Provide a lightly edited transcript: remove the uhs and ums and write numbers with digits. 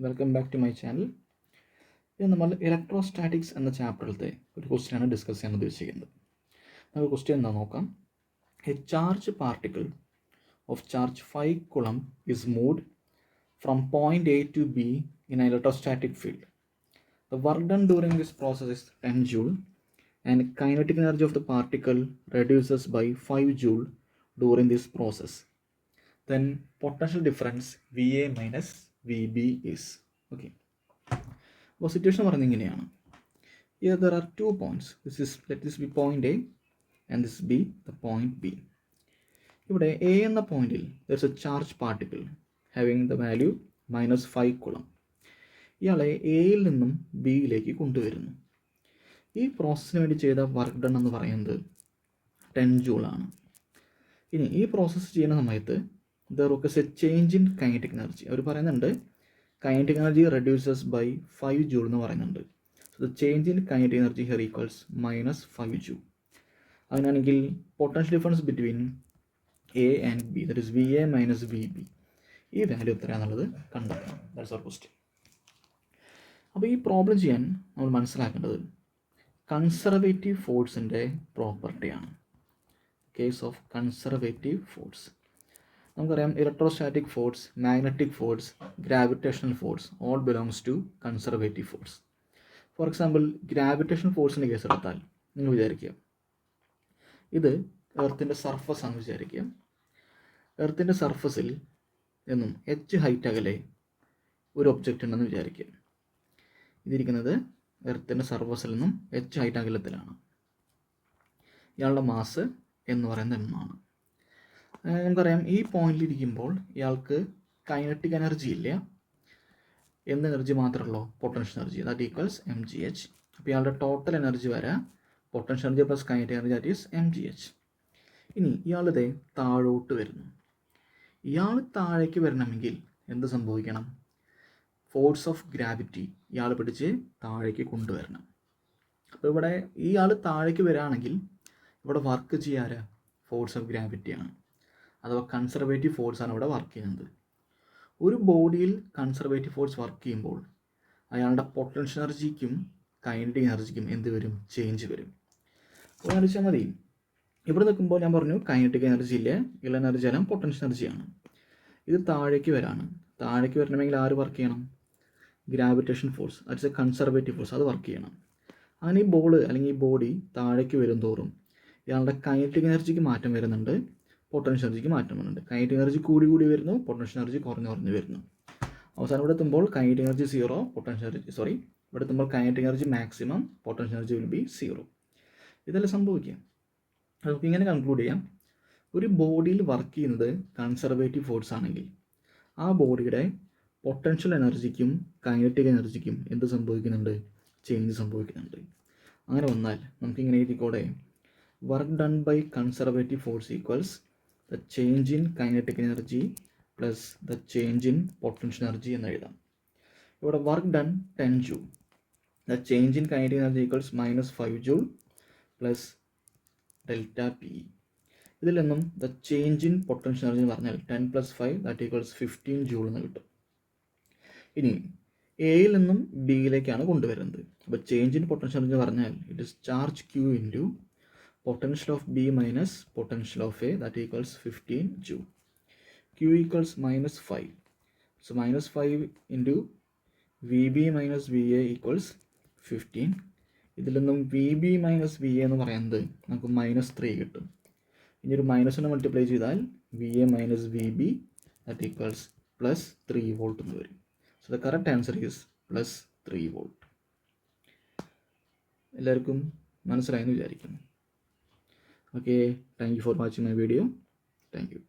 Welcome back to my channel. ഇത് നമ്മൾ electrostatics എന്ന ചാപ്റ്ററിലത്തെ ഒരു ക്വസ്റ്റ്യനാണ് ഡിസ്കസ് ചെയ്യാൻ ഉദ്ദേശിക്കുന്നത്. നമുക്ക് ക്വസ്റ്റ്യൻ എന്താ നോക്കാം. A charge particle of charge 5 coulomb is moved from point A to B in an electrostatic field. The work done during this process is 10 joule and kinetic energy of the particle reduces by 5 joule during this process. Then potential difference VA minus VB is. Okay. അപ്പോൾ situation പറയുന്നത് ഇങ്ങനെയാണ്. Here there are 2 points. Let this be point A and this be the point B. ഇവിടെ A എന്ന പോയിന്റിൽ there is a charge particle having the value -5 coulomb. ഇയാളെ എയിൽ നിന്നും ബിയിലേക്ക് കൊണ്ടുവരുന്നു. ഈ പ്രോസസ്സിന് വേണ്ടി ചെയ്ത വർക്ക് ഡൺ എന്ന് പറയുന്നത് 10 ജൂളാണ്. ഇനി ഈ പ്രോസസ്സ് ചെയ്യുന്ന സമയത്ത് there occurs a change in kinetic energy. അവർ പറയുന്നുണ്ട് kinetic energy reduces by 5 joule എന്ന് പറയുന്നുണ്ട്. So the change in kinetic energy here equals -5 joule. അങ്ങനെയാണെങ്കിൽ potential difference between A and B, that is V A minus V B, ഈ value എത്രയാണെന്നുള്ളത് കണ്ടെത്തണം. That's our question. അപ്പോൾ ഈ problem ചെയ്യാൻ നമ്മൾ മനസ്സിലാക്കേണ്ടത് കൺസർവേറ്റീവ് ഫോഴ്സിൻ്റെ പ്രോപ്പർട്ടിയാണ്. കേസ് ഓഫ് കൺസർവേറ്റീവ് ഫോഴ്സ് നമുക്കറിയാം, electrostatic force, magnetic force, gravitational force all belongs to conservative force. For example gravitational ഫോഴ്സിൻ്റെ കേസ് എടുത്താൽ നിങ്ങൾ വിചാരിക്കുക ഇത് എർത്തിൻ്റെ സർഫസ് ആണെന്ന് വിചാരിക്കുക. എർത്തിൻ്റെ സർഫസിൽ നിന്നും h ഹൈറ്റ് അകലെ ഒരു ഒബ്ജക്റ്റ് ഉണ്ടെന്ന് വിചാരിക്കുക. ഇതിരിക്കുന്നത് എർത്തിൻ്റെ സർഫസിൽ നിന്നും h ഹൈറ്റ് അകലത്തിലാണ്. ഇയാളുടെ മാസ് എന്ന് പറയുന്നത് എന്നാണ്. നമുക്കറിയാം ഈ പോയിന്റിലിരിക്കുമ്പോൾ ഇയാൾക്ക് കൈനറ്റിക് എനർജി ഇല്ല. എന്ത് എനർജി മാത്രമേ ഉള്ളൂ? Potential energy. That equals mgh. അപ്പോൾ ഇയാളുടെ ടോട്ടൽ എനർജി വരാം potential energy plus kinetic energy, that is mgh. ഇനി ഇയാളിതേ താഴോട്ട് വരുന്നു. ഇയാൾ താഴേക്ക് വരണമെങ്കിൽ എന്ത് സംഭവിക്കണം? ഫോഴ്സ് ഓഫ് ഗ്രാവിറ്റി ഇയാൾ പിടിച്ച് താഴേക്ക് കൊണ്ടുവരണം. അപ്പോൾ ഇവിടെ ഇയാൾ താഴേക്ക് വരികയാണെങ്കിൽ ഇവിടെ വർക്ക് ചെയ്യാറ് ഫോഴ്സ് ഓഫ് ഗ്രാവിറ്റിയാണ്, അഥവാ കൺസർവേറ്റീവ് ഫോഴ്സാണ് ഇവിടെ വർക്ക് ചെയ്യുന്നത്. ഒരു ബോഡിയിൽ കൺസർവേറ്റീവ് ഫോഴ്സ് വർക്ക് ചെയ്യുമ്പോൾ അയാളുടെ പൊട്ടൻഷ്യൽ എനർജിക്കും കൈനറ്റിക് എനർജിക്കും എന്ത് വരും? ചേഞ്ച് വരും. അപ്പോൾ ആലോചിച്ചാൽ മതി, ഇവിടെ നിൽക്കുമ്പോൾ ഞാൻ പറഞ്ഞു കൈനറ്റിക് എനർജി ഇല്ല, ഉള്ള എനർജി എല്ലാം പൊട്ടൻഷ്യൽ എനർജിയാണ്. ഇത് താഴേക്ക് വരാണ്. താഴേക്ക് വരണമെങ്കിൽ ആര് വർക്ക് ചെയ്യണം? Gravitation force, that's A conservative force, അത് വർക്ക് ചെയ്യണം. അങ്ങനെ ഈ ബോൾ അല്ലെങ്കിൽ ഈ ബോഡി താഴേക്ക് വരും തോറും ഇയാളുടെ കൈനറ്റിക് എനർജിക്ക് മാറ്റം വരുന്നുണ്ട്, പൊട്ടൻഷ്യൽ എനർജിക്ക് മാറ്റം വരുന്നുണ്ട്. കൈനറ്റിക് എനർജി കൂടി വരുന്നു, പൊട്ടൻഷ്യൽ എനർജി കുറഞ്ഞു വരുന്നു. അവസാനം ഇവിടെ എത്തുമ്പോൾ കൈനറ്റിക് എനർജി 0, പൊട്ടൻഷ്യൽ എനർജി ഇവിടെ എത്തുമ്പോൾ kinetic energy maximum, potential energy will be 0. ഇതെല്ലാം സംഭവിക്കുക. നമുക്ക് ഇങ്ങനെ കൺക്ലൂഡ് ചെയ്യാം, ഒരു ബോഡിയിൽ വർക്ക് ചെയ്യുന്നത് കൺസർവേറ്റീവ് ഫോഴ്സ് ആണെങ്കിൽ ആ ബോഡിയുടെ പൊട്ടൻഷ്യൽ എനർജിക്കും കൈനറ്റിക് എനർജിക്കും എന്ത് സംഭവിക്കുന്നുണ്ട്? ചേഞ്ച് സംഭവിക്കുന്നുണ്ട്. അങ്ങനെ വന്നാൽ നമുക്കിങ്ങനെ എഴുതിക്കോടെ, work done by conservative force equals the change in kinetic energy plus the change in potential energy എന്ന് എഴുതാം. ഇവിടെ work done 10 joule, the change in kinetic energy equals -5 joule plus delta P. ഇതിൽ നിന്നും the change in potential energy എന്ന് പറഞ്ഞാൽ 10 + 5 that equals 15 joule എന്ന് കിട്ടും. ഇനി എയിൽ നിന്നും ബിയിലേക്കാണ് കൊണ്ടുവരുന്നത്. അപ്പോൾ ചേഞ്ച് ഇൻ പൊട്ടൻഷ്യൽ എനർജി പറഞ്ഞാൽ it is charge Q into potential of B minus potential of A, that equals 15 joule. Q equals -5. So -5 into V B minus V A equals 15. ഇതിൽ നിന്നും V B minus V A എന്ന് പറയുന്നത് നമുക്ക് -3 കിട്ടും. ഇനി ഒരു -1 multiply ചെയ്താൽ V A minus V B that equals +3 volt എന്ന് വരും. So the correct answer is +3 volt. എല്ലാവർക്കും മനസ്സിലായെന്ന് വിചാരിക്കുന്നു. Okay, thank you for watching my video. Thank U.